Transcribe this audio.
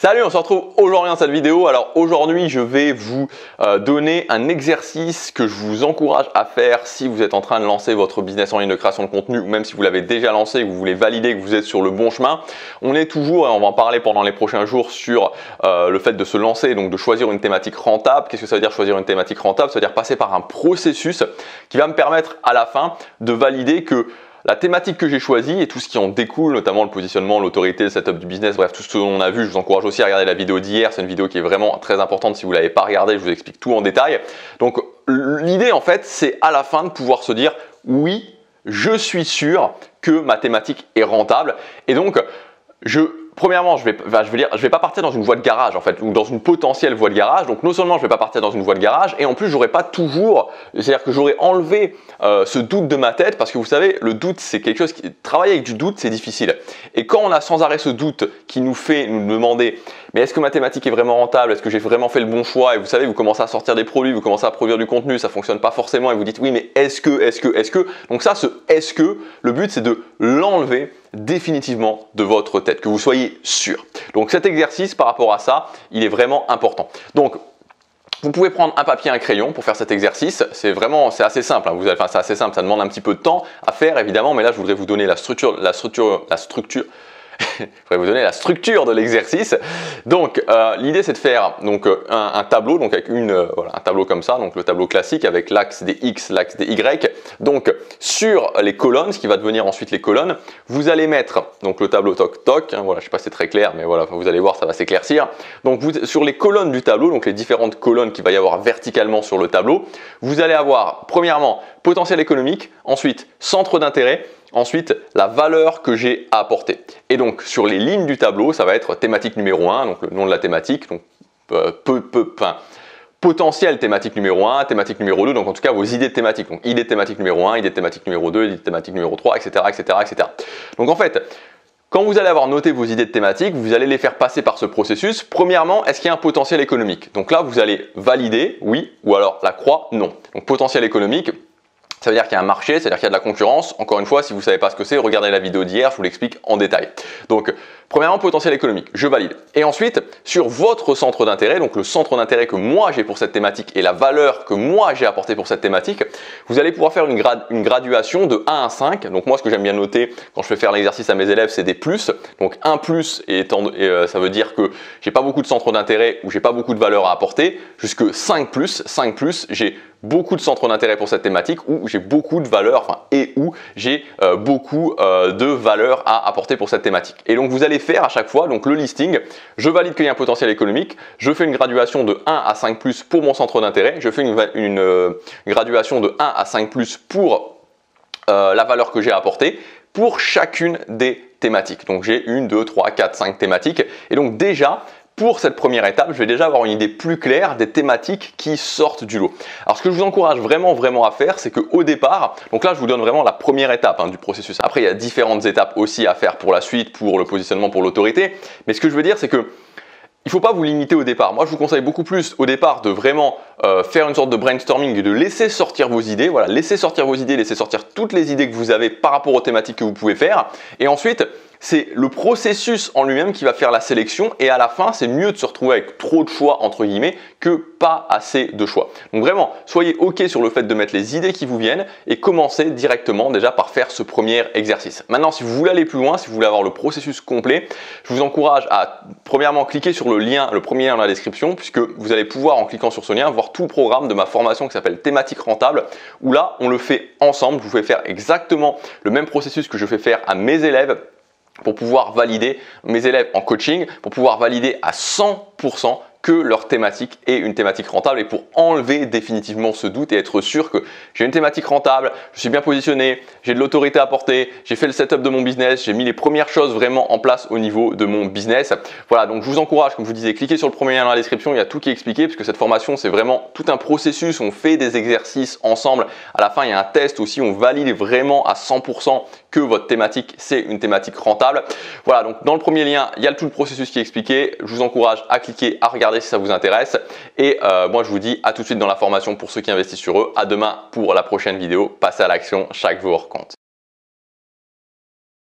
Salut, on se retrouve aujourd'hui dans cette vidéo. Alors aujourd'hui, je vais vous donner un exercice que je vous encourage à faire si vous êtes en train de lancer votre business en ligne de création de contenu ou même si vous l'avez déjà lancé et que vous voulez valider que vous êtes sur le bon chemin. On est toujours, et on va en parler pendant les prochains jours, sur le fait de se lancer, donc de choisir une thématique rentable. Qu'est-ce que ça veut dire choisir une thématique rentable? Ça veut dire passer par un processus qui va me permettre à la fin de valider que la thématique que j'ai choisie et tout ce qui en découle, notamment le positionnement, l'autorité, le setup du business, bref, tout ce que l'on a vu, je vous encourage aussi à regarder la vidéo d'hier. C'est une vidéo qui est vraiment très importante. Si vous ne l'avez pas regardée, je vous explique tout en détail. Donc, l'idée, en fait, c'est à la fin de pouvoir se dire « Oui, je suis sûr que ma thématique est rentable. » Et donc, premièrement, je vais pas partir dans une voie de garage en fait, ou dans une potentielle voie de garage. Donc non seulement je vais pas partir dans une voie de garage, et en plus j'aurai pas toujours, c'est-à-dire que j'aurai enlevé ce doute de ma tête, parce que vous savez, le doute c'est quelque chose travailler avec du doute c'est difficile. Et quand on a sans arrêt ce doute qui nous fait nous demander, mais est-ce que ma thématique est vraiment rentable? Est-ce que j'ai vraiment fait le bon choix? Et vous savez, vous commencez à sortir des produits, vous commencez à produire du contenu, ça fonctionne pas forcément, et vous dites oui, mais est-ce que? Donc ça, ce est-ce que, le but c'est de l'enlever définitivement de votre tête, que vous soyez sûr. Donc cet exercice par rapport à ça, il est vraiment important. Donc vous pouvez prendre un papier et un crayon pour faire cet exercice. C'est assez simple. Hein. C'est assez simple. Ça demande un petit peu de temps à faire évidemment, mais là je voudrais vous donner la structure. Je vais vous donner la structure de l'exercice. Donc, l'idée c'est de faire donc, un tableau, donc avec un tableau comme ça, donc le tableau classique avec l'axe des X, l'axe des Y. Donc, sur les colonnes, ce qui va devenir ensuite les colonnes, vous allez mettre donc le tableau toc-toc. Hein, voilà, je ne sais pas si c'est très clair, mais voilà, vous allez voir, ça va s'éclaircir. Donc, sur les colonnes du tableau, donc les différentes colonnes qu'il va y avoir verticalement sur le tableau, vous allez avoir premièrement potentiel économique, ensuite centre d'intérêt. Ensuite, la valeur que j'ai à apporter. Et donc, sur les lignes du tableau, ça va être thématique numéro 1, donc le nom de la thématique, donc potentiel thématique numéro 1, thématique numéro 2, donc en tout cas vos idées de thématique. Donc, idée de thématique numéro 1, idée de thématique numéro 2, idée de thématique numéro 3, etc., etc., etc. Donc, en fait, quand vous allez avoir noté vos idées de thématique, vous allez les faire passer par ce processus. Premièrement, est-ce qu'il y a un potentiel économique? Donc là, vous allez valider, oui, ou alors la croix, non. Donc, potentiel économique, ça veut dire qu'il y a un marché, c'est-à-dire qu'il y a de la concurrence. Encore une fois, si vous ne savez pas ce que c'est, regardez la vidéo d'hier, je vous l'explique en détail. Donc, premièrement, potentiel économique, je valide. Et ensuite, sur votre centre d'intérêt, donc le centre d'intérêt que moi j'ai pour cette thématique et la valeur que moi j'ai apportée pour cette thématique, vous allez pouvoir faire une graduation de 1 à 5. Donc moi, ce que j'aime bien noter quand je fais faire l'exercice à mes élèves, c'est des plus. Donc 1 plus, ça veut dire que j'ai pas beaucoup de centre d'intérêt ou j'ai pas beaucoup de valeur à apporter, jusque 5 plus. 5 plus, j'ai beaucoup de centres d'intérêt pour cette thématique où j'ai beaucoup de valeur, où j'ai beaucoup de valeur à apporter pour cette thématique. Et donc vous allez faire à chaque fois donc le listing, je valide qu'il y a un potentiel économique, je fais une graduation de 1 à 5 plus pour mon centre d'intérêt, je fais une graduation de 1 à 5 plus pour la valeur que j'ai à apporter pour chacune des thématiques. Donc j'ai 1, 2, 3, 4, 5 thématiques. Et donc déjà, pour cette première étape, je vais déjà avoir une idée plus claire des thématiques qui sortent du lot. Alors ce que je vous encourage vraiment à faire, c'est qu'au départ, donc là je vous donne vraiment la première étape du processus. Après il y a différentes étapes aussi à faire pour la suite, pour le positionnement, pour l'autorité. Mais ce que je veux dire, c'est que il ne faut pas vous limiter au départ. Moi, je vous conseille beaucoup plus au départ de vraiment faire une sorte de brainstorming et de laisser sortir vos idées. Voilà, laissez sortir vos idées, laissez sortir toutes les idées que vous avez par rapport aux thématiques que vous pouvez faire. Et ensuite, c'est le processus en lui-même qui va faire la sélection. Et à la fin, c'est mieux de se retrouver avec trop de choix, entre guillemets, que pas assez de choix. Donc vraiment, soyez OK sur le fait de mettre les idées qui vous viennent et commencez directement déjà par faire ce premier exercice. Maintenant, si vous voulez aller plus loin, si vous voulez avoir le processus complet, je vous encourage à premièrement cliquer sur le premier lien dans la description, puisque vous allez pouvoir, en cliquant sur ce lien, voir tout le programme de ma formation qui s'appelle Thématique Rentable, où là, on le fait ensemble. Je vous fais faire exactement le même processus que je fais faire à mes élèves pour pouvoir valider, mes élèves en coaching, pour pouvoir valider à 100% que leur thématique est une thématique rentable et pour enlever définitivement ce doute et être sûr que j'ai une thématique rentable, je suis bien positionné, j'ai de l'autorité à apporter, j'ai fait le setup de mon business, j'ai mis les premières choses vraiment en place au niveau de mon business. Voilà, donc je vous encourage, comme je vous disais, cliquez sur le premier lien dans la description, il y a tout qui est expliqué puisque cette formation c'est vraiment tout un processus, on fait des exercices ensemble. À la fin, il y a un test aussi, on valide vraiment à 100% que votre thématique c'est une thématique rentable. Voilà, donc dans le premier lien, il y a tout le processus qui est expliqué. Je vous encourage à cliquer, à regarder si ça vous intéresse. Et moi, je vous dis à tout de suite dans la formation pour ceux qui investissent sur eux. À demain pour la prochaine vidéo. Passez à l'action, chaque jour compte.